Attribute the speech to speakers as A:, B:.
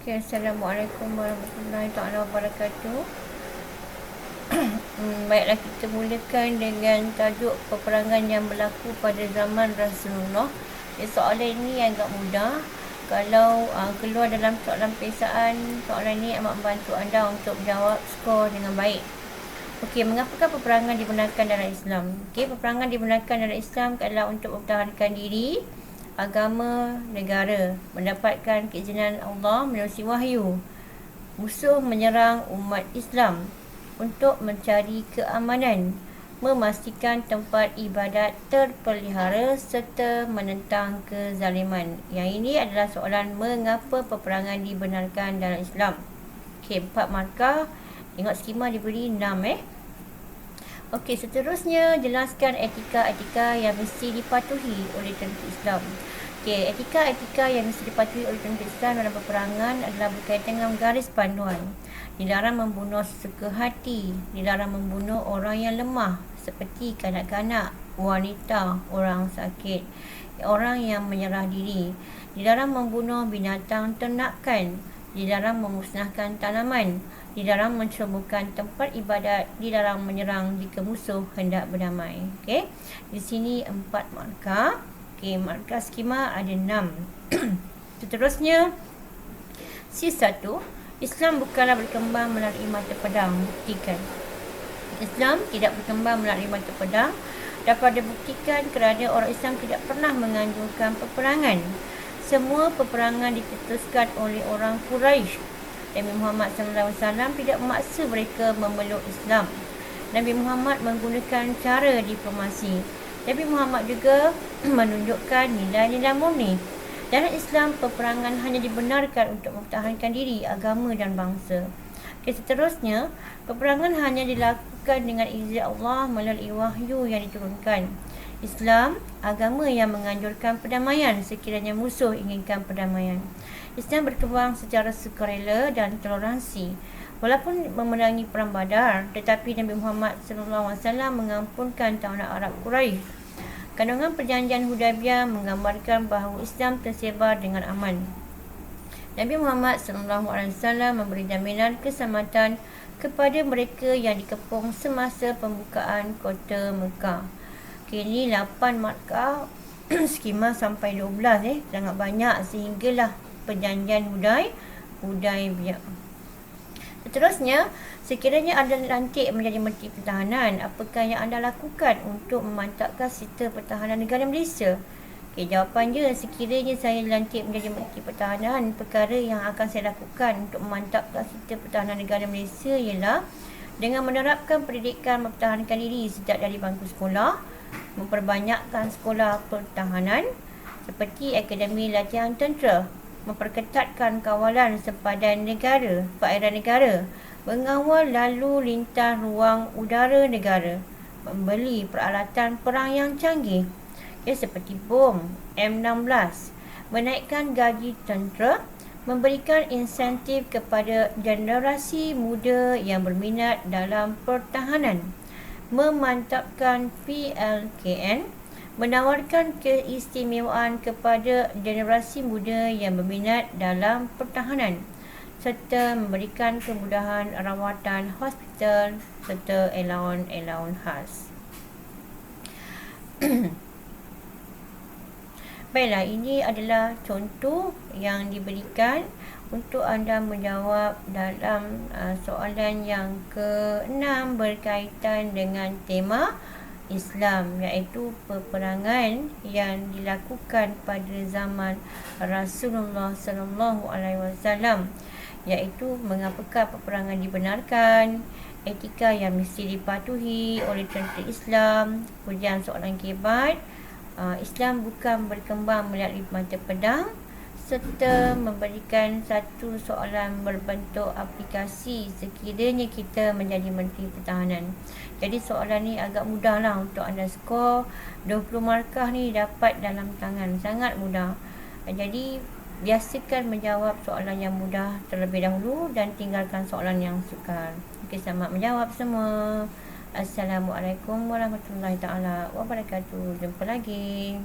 A: Okay, Assalamualaikum warahmatullahi taala wabarakatuh. Baiklah, kita mulakan dengan tajuk peperangan yang berlaku pada zaman Rasulullah. Soalan ini agak mudah. Kalau keluar dalam soalan peperiksaan, soalan ini amat membantu anda untuk menjawab skor dengan baik. Okey, mengapakah peperangan dibenarkan dalam Islam? Okey, peperangan dibenarkan dalam Islam adalah untuk mempertahankan diri, agama, negara, mendapatkan keizinan Allah melalui wahyu. Musuh menyerang umat Islam untuk mencari keamanan, memastikan tempat ibadat terpelihara serta menentang kezaliman. Yang ini adalah soalan mengapa peperangan dibenarkan dalam Islam. Okey, 4 markah. Tengok skema diberi 6 Okey, seterusnya jelaskan etika-etika yang mesti dipatuhi oleh tentera Islam. Okey, etika-etika yang mesti dipatuhi oleh tentera Islam dalam peperangan adalah berkaitan dengan garis panduan. Dilarang membunuh sesuka hati, dilarang membunuh orang yang lemah seperti kanak-kanak, wanita, orang sakit, orang yang menyerah diri. Dilarang membunuh binatang ternakan, dilarang memusnahkan tanaman, dilarang mencerobohkan tempat ibadat, dilarang menyerang jika musuh hendak berdamai. Okey, di sini 4 markah. Okey, markah skema ada 6. Seterusnya, C1, Islam bukanlah berkembang melalui mata pedang. Buktikan. Islam tidak berkembang melalui mata pedang. Dapat dibuktikan kerana orang Islam tidak pernah menganjurkan peperangan. Semua peperangan ditetuskan oleh orang Quraisy. Nabi Muhammad SAW tidak memaksa mereka memeluk Islam. Nabi Muhammad menggunakan cara diplomasi. Nabi Muhammad juga menunjukkan nilai-nilai murni. Dalam Islam, peperangan hanya dibenarkan untuk mempertahankan diri, agama dan bangsa. Okay, seterusnya, peperangan hanya dilakukan dengan izin Allah melalui wahyu yang diturunkan. Islam, agama yang menganjurkan perdamaian sekiranya musuh inginkan perdamaian. Islam berkembang secara sukarela dan toleransi. Walaupun memenangi perang Badar, tetapi Nabi Muhammad SAW mengampunkan tawanan Arab Quraisy. Kandungan perjanjian Hudaibiyah menggambarkan bahawa Islam tersebar dengan aman. Nabi Muhammad SAW memberi jaminan keselamatan kepada mereka yang dikepung semasa pembukaan kota Mekah. Kini 8 markah skema sampai 12 sangat banyak sehinggalah perjanjian Hudaibiyah. Seterusnya, sekiranya anda dilantik menjadi Menteri Pertahanan, apakah yang anda lakukan untuk memantapkan sistem pertahanan negara Malaysia? Okey, jawapannya, sekiranya saya dilantik menjadi Menteri Pertahanan, perkara yang akan saya lakukan untuk memantapkan sistem pertahanan negara Malaysia ialah dengan menerapkan pendidikan mempertahankan diri sejak dari bangku sekolah, memperbanyakkan sekolah pertahanan seperti Akademi Latihan Tentera, memperketatkan kawalan sempadan negara, perairan negara, mengawal lalu lintas ruang udara negara, membeli peralatan perang yang canggih seperti bom M16, menaikkan gaji tentera, memberikan insentif kepada generasi muda yang berminat dalam pertahanan, memantapkan PLKN, menawarkan keistimewaan kepada generasi muda yang berminat dalam pertahanan, serta memberikan kemudahan rawatan hospital serta allowance khas. Baiklah, ini adalah contoh yang diberikan untuk anda menjawab dalam soalan yang ke-6 berkaitan dengan tema Islam, iaitu peperangan yang dilakukan pada zaman Rasulullah SAW, iaitu mengapakah peperangan dibenarkan, etika yang mesti dipatuhi oleh tentera Islam, kemudian soalan kebat, Islam bukan berkembang melalui mata pedang, serta memberikan satu soalan berbentuk aplikasi sekiranya kita menjadi Menteri Pertahanan. Jadi soalan ni agak mudah lah untuk anda skor. 20 markah ni dapat dalam tangan, sangat mudah. Jadi biasakan menjawab soalan yang mudah terlebih dahulu dan tinggalkan soalan yang sukar. Okey, selamat menjawab semua. Assalamualaikum warahmatullahi taala wabarakatuh. Jumpa lagi.